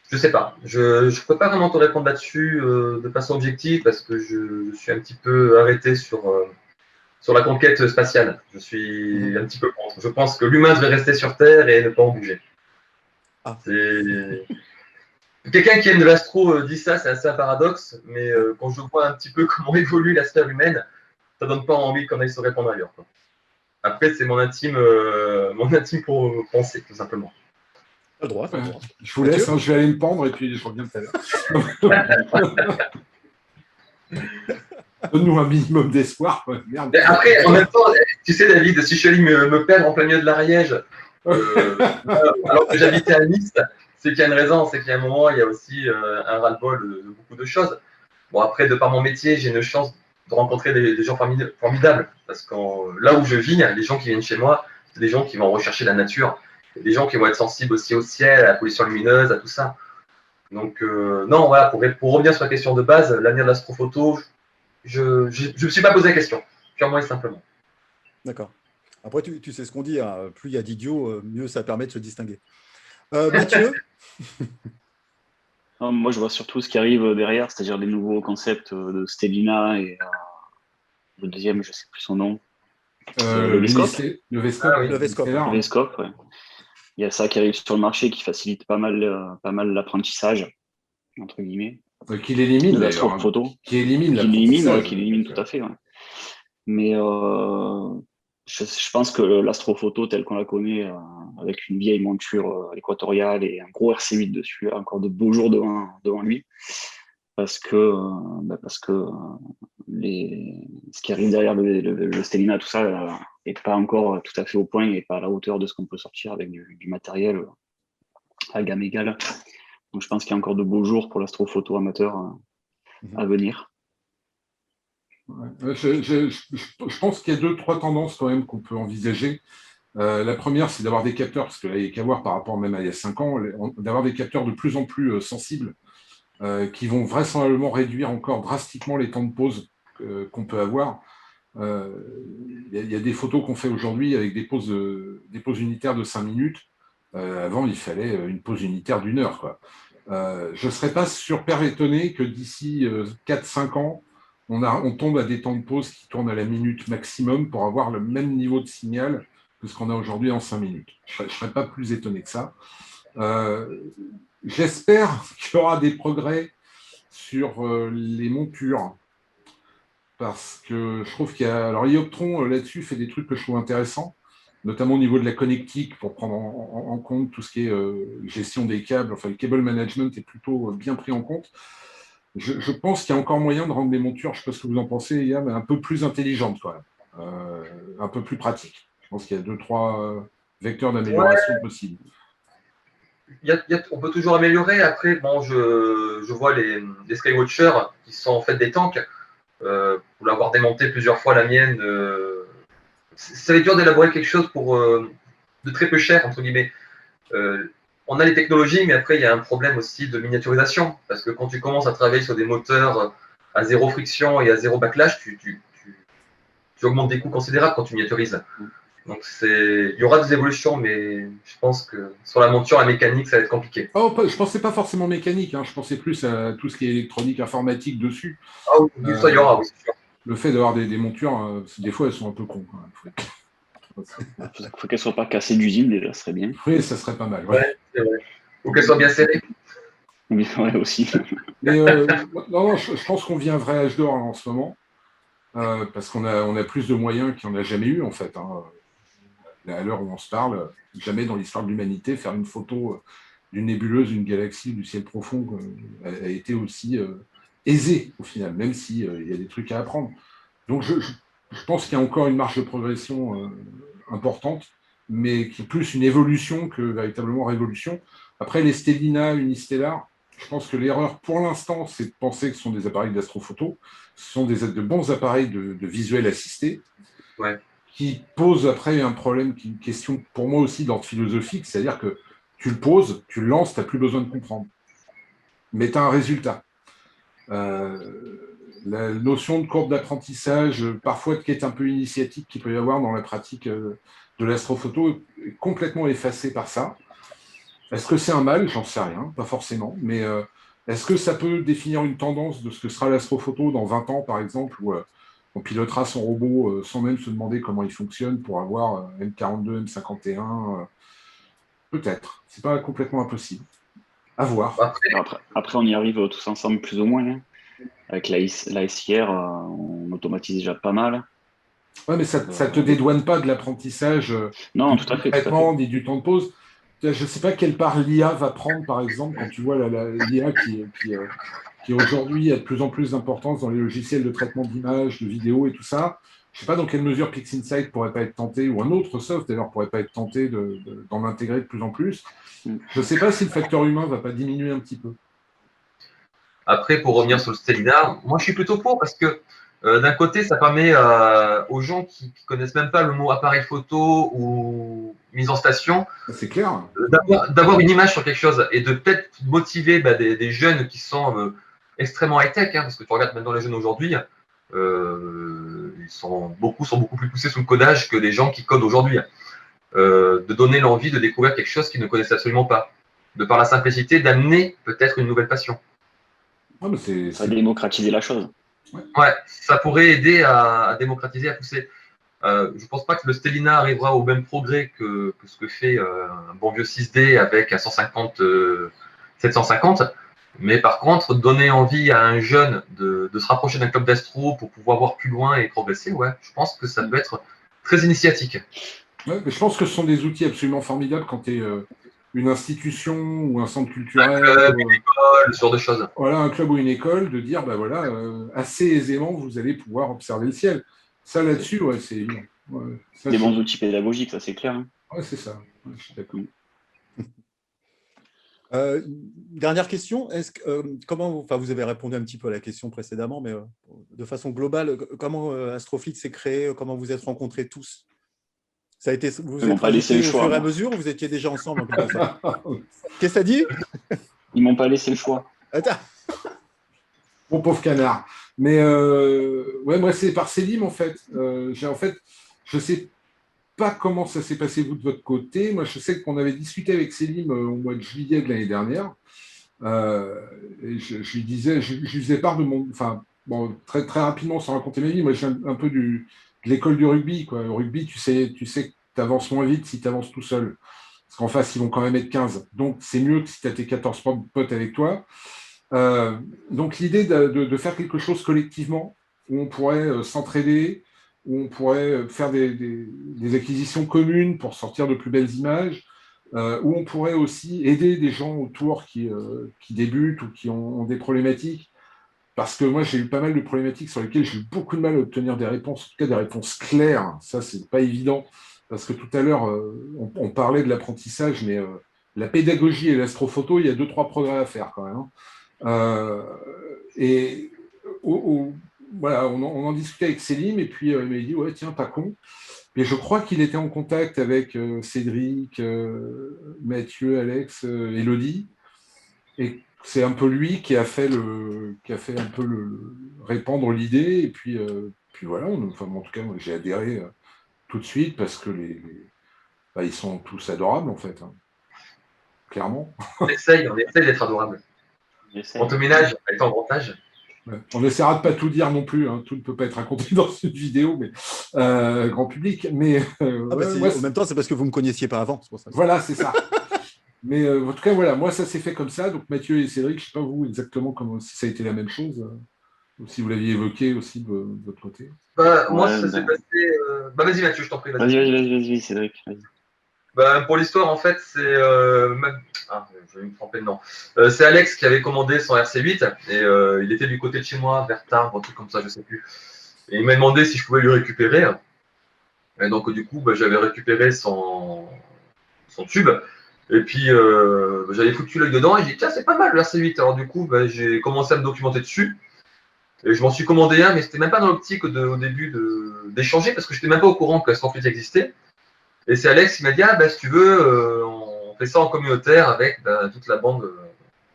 je sais pas. Je ne peux pas vraiment te répondre là-dessus de façon objective parce que je suis un petit peu arrêté sur la conquête spatiale. Je suis un petit peu contre. Je pense que l'humain devrait rester sur Terre et ne pas en bouger. Ah. Quelqu'un qui aime de l'astro dit ça, c'est assez un paradoxe, mais quand je vois un petit peu comment évolue la sphère humaine, ça donne pas envie qu'on aille se répandre ailleurs, quoi. Après, c'est mon intime pour penser, tout simplement. Le droit, le droit. Je vous laisse, hein, je vais aller me pendre et puis je reviens tout à l'heure. Donne-nous un minimum d'espoir. Merde. Après, en même temps, tu sais, David, si je suis allé me perdre en plein milieu de l'Ariège, alors que j'habitais à Nice, c'est qu'il y a une raison, c'est qu'il y a un moment, il y a aussi un ras-le-bol de beaucoup de choses. Bon, après, de par mon métier, j'ai une chance de rencontrer des gens formidables, parce que là où je vis, les gens qui viennent chez moi, c'est des gens qui vont rechercher la nature, des gens qui vont être sensibles aussi au ciel, à la pollution lumineuse, à tout ça. Donc, non, voilà, pour revenir sur la question de base, l'avenir de l'astrophoto, je ne me suis pas posé la question, purement et simplement. D'accord. Après, tu sais ce qu'on dit, hein, plus il y a d'idiots, mieux ça permet de se distinguer. Mathieu? Moi, je vois surtout ce qui arrive derrière, c'est-à-dire les nouveaux concepts de Stellina et le deuxième, je ne sais plus son nom. Le Vescope. Le Vescope, ouais. Il y a ça qui arrive sur le marché qui facilite pas mal l'apprentissage, entre guillemets. Qui l'élimine, d'ailleurs. Photo. Qui élimine tout à fait. Ouais. Mais je pense que l'astrophoto telle qu'on la connaît, avec une vieille monture équatoriale et un gros RC8 dessus, a encore de beaux jours devant lui. Parce que ce qui arrive derrière le Stellina, tout ça, n'est pas encore tout à fait au point et pas à la hauteur de ce qu'on peut sortir avec du matériel à gamme égale. Donc je pense qu'il y a encore de beaux jours pour l'astrophoto amateur à venir. Ouais. Je pense qu'il y a 2-3 tendances quand même qu'on peut envisager. La première, c'est d'avoir des capteurs, parce qu'il n'y a qu'à voir par rapport même à il y a 5 ans, d'avoir des capteurs de plus en plus sensibles, qui vont vraisemblablement réduire encore drastiquement les temps de pause qu'on peut avoir. Il y a des photos qu'on fait aujourd'hui avec des pauses unitaires de 5 minutes. Avant, il fallait une pause unitaire d'1 heure, quoi. Je ne serais pas super étonné que d'ici 4-5 ans, on tombe à des temps de pause qui tournent à la minute maximum pour avoir le même niveau de signal que ce qu'on a aujourd'hui en 5 minutes. Je ne serais pas plus étonné que ça. J'espère qu'il y aura des progrès sur les montures, parce que je trouve qu'il y a... Alors, Ioptron, là-dessus, fait des trucs que je trouve intéressants, notamment au niveau de la connectique, pour prendre en compte tout ce qui est gestion des câbles. Enfin, le cable management est plutôt bien pris en compte. Je pense qu'il y a encore moyen de rendre les montures, je ne sais pas ce que vous en pensez, Yann, un peu plus intelligentes, quand même, un peu plus pratiques. Je pense qu'il y a 2-3 vecteurs d'amélioration possibles. On peut toujours améliorer. Après, bon, je vois les Skywatchers qui sont en fait des tanks. Pour l'avoir démonté plusieurs fois, la mienne, ça va être dur d'élaborer quelque chose de très peu cher, entre guillemets. On a les technologies, mais après, il y a un problème aussi de miniaturisation. Parce que quand tu commences à travailler sur des moteurs à zéro friction et à zéro backlash, tu augmentes des coûts considérables quand tu miniaturises. Donc, il y aura des évolutions, mais je pense que sur la monture, la mécanique, ça va être compliqué. Oh, je ne pensais pas forcément mécanique, hein. Je pensais plus à tout ce qui est électronique, informatique dessus. Ah oui, ça, il y aura, oui, c'est sûr. Le fait d'avoir des montures, des fois, elles sont un peu cons. Il faut qu'elles ne soient pas cassées d'usine, déjà, ce serait bien. Oui, ça serait pas mal. Ouais, c'est vrai. Il faut qu'elles soient bien serrées. Oui, ouais, aussi. Mais non, je pense qu'on vit un vrai âge d'or en ce moment, parce qu'on a plus de moyens qu'il n'y en a jamais eu, en fait. Hein. À l'heure où on se parle, jamais dans l'histoire de l'humanité, faire une photo d'une nébuleuse, d'une galaxie, du ciel profond, a été aussi aisé, au final, même s'il y a des trucs à apprendre. Donc, je pense qu'il y a encore une marge de progression importante, mais qui est plus une évolution que véritablement révolution. Après, les Stellina unistellaires, je pense que l'erreur, pour l'instant, c'est de penser que ce sont des appareils d'astrophoto. Ce sont de bons appareils de visuel assisté. Ouais. Qui pose après un problème, une question pour moi aussi d'ordre philosophique, c'est-à-dire que tu le poses, tu le lances, tu n'as plus besoin de comprendre. Mais tu as un résultat. La notion de courbe d'apprentissage, parfois qui est un peu initiatique qu'il peut y avoir dans la pratique de l'astrophoto, est complètement effacée par ça. Est-ce que c'est un mal? J'en sais rien, pas forcément. Mais est-ce que ça peut définir une tendance de ce que sera l'astrophoto dans 20 ans, par exemple, où on pilotera son robot sans même se demander comment il fonctionne pour avoir M42, M51 peut-être. C'est pas complètement impossible. À voir. Après, on y arrive tous ensemble plus ou moins. Hein. Avec la SIR, on automatise déjà pas mal. Ouais, mais ça ne te dédouane pas de l'apprentissage. Non, tout à fait. Traitement, du temps de pause. Je ne sais pas quelle part l'IA va prendre, par exemple, quand tu vois l'IA qui aujourd'hui a de plus en plus d'importance dans les logiciels de traitement d'images, de vidéos et tout ça. Je ne sais pas dans quelle mesure PixInsight ne pourrait pas être tenté, ou un autre soft d'ailleurs ne pourrait pas être tenté d'en intégrer de plus en plus. Je ne sais pas si le facteur humain ne va pas diminuer un petit peu. Après, pour revenir sur le Stellina, moi je suis plutôt pour parce que d'un côté, ça permet aux gens qui ne connaissent même pas le mot appareil photo ou mise en station, c'est clair, d'avoir une image sur quelque chose et de peut-être motiver des jeunes qui sont extrêmement high-tech, hein, parce que tu regardes maintenant les jeunes aujourd'hui, ils sont beaucoup plus poussés sous le codage que les gens qui codent aujourd'hui. De donner l'envie de découvrir quelque chose qu'ils ne connaissaient absolument pas, de par la simplicité d'amener peut-être une nouvelle passion. Ah, mais ça va démocratiser la chose. Ouais, ça pourrait aider à démocratiser, à pousser. Je ne pense pas que le Stellina arrivera au même progrès que ce que fait un bon vieux 6D avec un 150, 750. Mais par contre, donner envie à un jeune de se rapprocher d'un club d'astro pour pouvoir voir plus loin et progresser, ouais, je pense que ça peut être très initiatique. Ouais, mais je pense que ce sont des outils absolument formidables quand tu es une institution ou un centre culturel. Un club, une école, ce genre de choses. Voilà, un club ou une école, de dire, assez aisément, vous allez pouvoir observer le ciel. Ça, là-dessus, ouais, c'est évident. Ouais, des bons outils pédagogiques, ça, c'est clair. Hein. Ouais, c'est ça. Ouais, je suis d'accord. Dernière question, vous avez répondu un petit peu à la question précédemment, mais de façon globale, comment Astroflix s'est créé, comment vous êtes rencontrés tous? Ça a été, vous êtes rajoutés au fur et à mesure ou vous étiez déjà ensemble en quelque sorte? Qu'est-ce que ça dit? Ils m'ont pas laissé le choix. Attends. Mon pauvre canard. Mais ouais, moi c'est par Selim en fait. Je sais pas comment ça s'est passé vous de votre côté. Moi je sais qu'on avait discuté avec Selim au mois de juillet de l'année dernière. Et je lui disais, je lui faisais part de mon, enfin bon, très très rapidement sans raconter ma vie. Moi je viens un peu de l'école du rugby quoi. Au rugby tu sais que tu avances moins vite si tu avances tout seul. parce qu'en face, ils vont quand même être 15. Donc, c'est mieux que si tu as tes 14 potes avec toi. Donc, l'idée de faire quelque chose collectivement, où on pourrait s'entraider, où on pourrait faire des acquisitions communes pour sortir de plus belles images, où on pourrait aussi aider des gens autour qui débutent ou qui ont des problématiques. Parce que moi, j'ai eu pas mal de problématiques sur lesquelles j'ai eu beaucoup de mal à obtenir des réponses, en tout cas des réponses claires. Ça, c'est pas évident. Parce que tout à l'heure, on parlait de l'apprentissage, mais la pédagogie et l'astrophoto, il y a 2-3 progrès à faire quand même. Et voilà, on en discutait avec Célim, et puis il m'a dit, ouais, tiens, pas con. Et je crois qu'il était en contact avec Cédric, Mathieu, Alex, Elodie. Et c'est un peu lui qui a fait un peu répandre l'idée. Et puis voilà, enfin, en tout cas, moi, j'ai adhéré tout de suite parce que bah, ils sont tous adorables, en fait. Hein. Clairement. On essaye d'être adorable. On te ménage, avec ton grand âge. Ouais. On essaiera de ne pas tout dire non plus. Hein. Tout ne peut pas être raconté dans une vidéo, mais grand public. Mais en même temps, c'est parce que vous ne me connaissiez pas avant. C'est pour ça. Voilà, c'est ça. Mais en tout cas, voilà, moi, ça s'est fait comme ça. Donc, Mathieu et Cédric, je ne sais pas vous exactement si ça a été la même chose, ou si vous l'aviez évoqué aussi de votre côté. Moi, ça s'est passé. Vas-y, Mathieu, je t'en prie. Vas-y, Cédric. Vas-y. Pour l'histoire, en fait, c'est. Je vais me tromper de nom. C'est Alex qui avait commandé son RC8 et il était du côté de chez moi, vers Tarbes, un truc comme ça, je sais plus. Et il m'a demandé si je pouvais lui récupérer. Et donc, du coup, j'avais récupéré son tube. Et puis, j'avais foutu l'œil dedans et j'ai dit, tiens, c'est pas mal le RC8. Alors, du coup, j'ai commencé à me documenter dessus. Et je m'en suis commandé un, mais c'était même pas dans l'optique au début d'échanger parce que je n'étais même pas au courant que Starfleet existait. Et c'est Alex qui m'a dit, si tu veux, on fait ça en communautaire avec toute la bande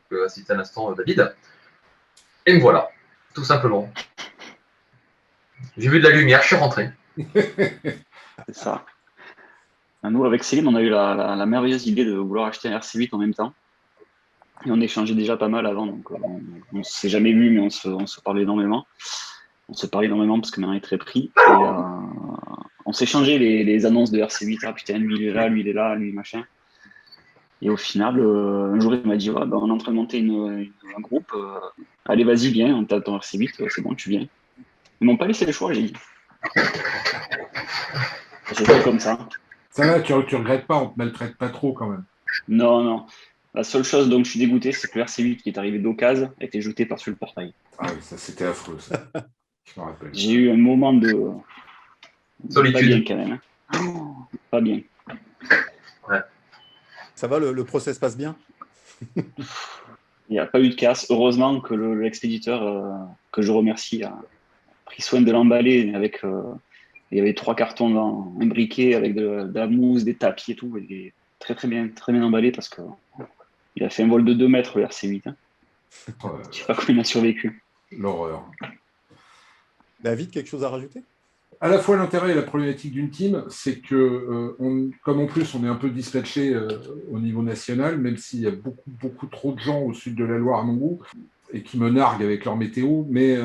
que a cité à l'instant David. Et me voilà, tout simplement. J'ai vu de la lumière, je suis rentré. C'est ça. Nous, avec Céline, on a eu la merveilleuse idée de vouloir acheter un RC8 en même temps. Et on échangeait déjà pas mal avant, donc on ne s'est jamais vu, mais on se parlait énormément. On se parlait énormément parce que maintenant il est très pris. Et, on s'échangeait les annonces de RC8. Ah putain, lui il est là, lui machin. Et au final, un jour il m'a dit on est en train de monter un groupe. Allez, vas-y, viens, on t'a ton RC8, c'est bon, tu viens. Ils m'ont pas laissé le choix, j'ai dit. C'était comme ça. Ça va, tu regrettes pas, on te maltraite pas trop quand même. Non. La seule chose dont je suis dégoûté, c'est que le RC8 qui est arrivé d'occasion a été jeté par-dessus le portail. Ah oui, ça c'était affreux, ça. Je me rappelle. J'ai eu un moment de solitude. Pas bien quand même. Hein. Pas bien. Ouais. Ça va, le process passe bien? Il n'y a pas eu de casse. Heureusement que l'expéditeur, que je remercie, a pris soin de l'emballer avec... il y avait 3 cartons imbriqués avec de la mousse, des tapis et tout. Il est très bien emballé parce que il a fait un vol de 2 mètres le RC8. Hein. Je ne sais pas comment il a survécu. L'horreur. David, quelque chose à rajouter? À la fois l'intérêt et la problématique d'une team, c'est que comme en plus on est un peu dispatché au niveau national, même s'il y a beaucoup trop de gens au sud de la Loire à mon goût, et qui me narguent avec leur météo, mais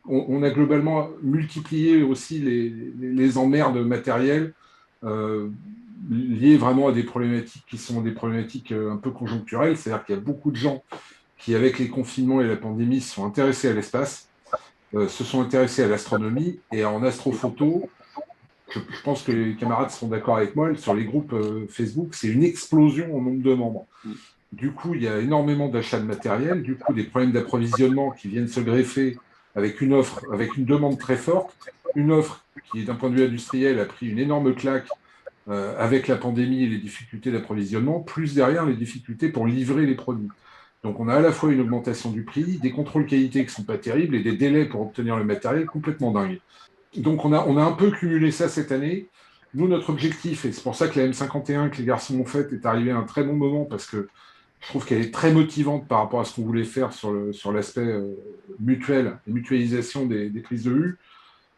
on a globalement multiplié aussi les emmerdes matérielles liées vraiment à des problématiques qui sont des problématiques un peu conjoncturelles, c'est-à-dire qu'il y a beaucoup de gens qui, avec les confinements et la pandémie, se sont intéressés à l'espace, se sont intéressés à l'astronomie, et en astrophoto, je pense que les camarades seront d'accord avec moi, sur les groupes Facebook, c'est une explosion en nombre de membres. Du coup, il y a énormément d'achats de matériel, du coup, des problèmes d'approvisionnement qui viennent se greffer avec une offre, avec une demande très forte, une offre qui, d'un point de vue industriel, a pris une énorme claque avec la pandémie et les difficultés d'approvisionnement, plus derrière les difficultés pour livrer les produits. Donc on a à la fois une augmentation du prix, des contrôles qualité qui ne sont pas terribles et des délais pour obtenir le matériel complètement dingues. Donc on a un peu cumulé ça cette année. Nous, notre objectif, et c'est pour ça que la M51 que les garçons ont faite est arrivée à un très bon moment parce que je trouve qu'elle est très motivante par rapport à ce qu'on voulait faire sur l'aspect mutuel et mutualisation des prises de vue.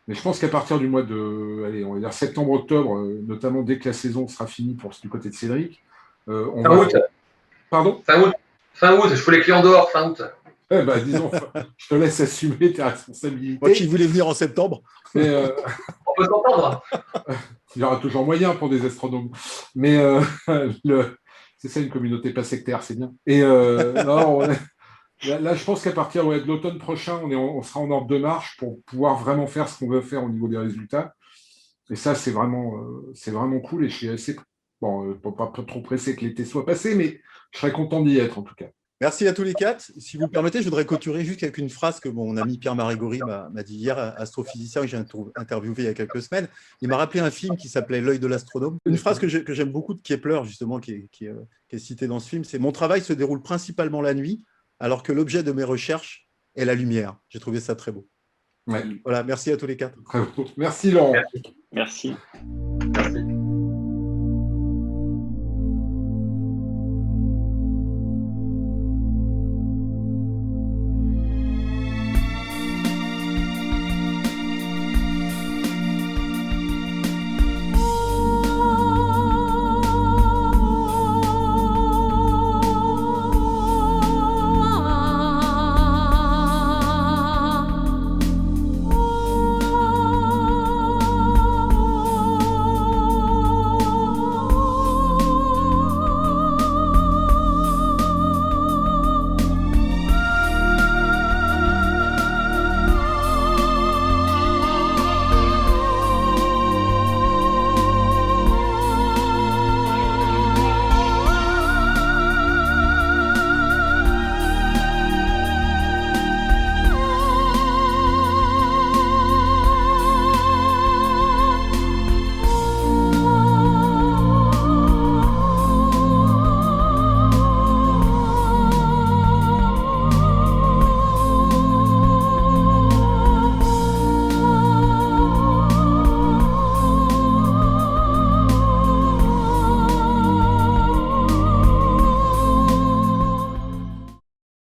Mais je pense qu'à partir du mois de, on va dire septembre-octobre, notamment dès que la saison sera finie du côté de Cédric, on va... Fin août. Pardon ? Fin août, je fous les clients dehors, fin août. Disons, je te laisse assumer tes responsabilités. Moi qui voulais venir en septembre. Mais, On peut s'entendre. il y aura toujours moyen pour des astronomes. Mais c'est ça, une communauté pas sectaire, c'est bien. Et non, là, je pense qu'à partir de l'automne prochain, on sera en ordre de marche pour pouvoir vraiment faire ce qu'on veut faire au niveau des résultats. Et ça, c'est vraiment cool. Et je suis assez, pas trop pressé que l'été soit passé, mais je serais content d'y être en tout cas. Merci à tous les quatre. Si vous me permettez, je voudrais clôturer juste avec une phrase que mon ami Pierre Marigori m'a dit hier, astrophysicien que j'ai interviewé il y a quelques semaines. Il m'a rappelé un film qui s'appelait L'œil de l'astronome. Une phrase que j'aime beaucoup de Kepler, justement, qui est citée dans ce film, c'est « Mon travail se déroule principalement la nuit, alors que l'objet de mes recherches est la lumière ». J'ai trouvé ça très beau. Ouais. Voilà, merci à tous les quatre. Très beau. Merci Laurent. Merci. Merci.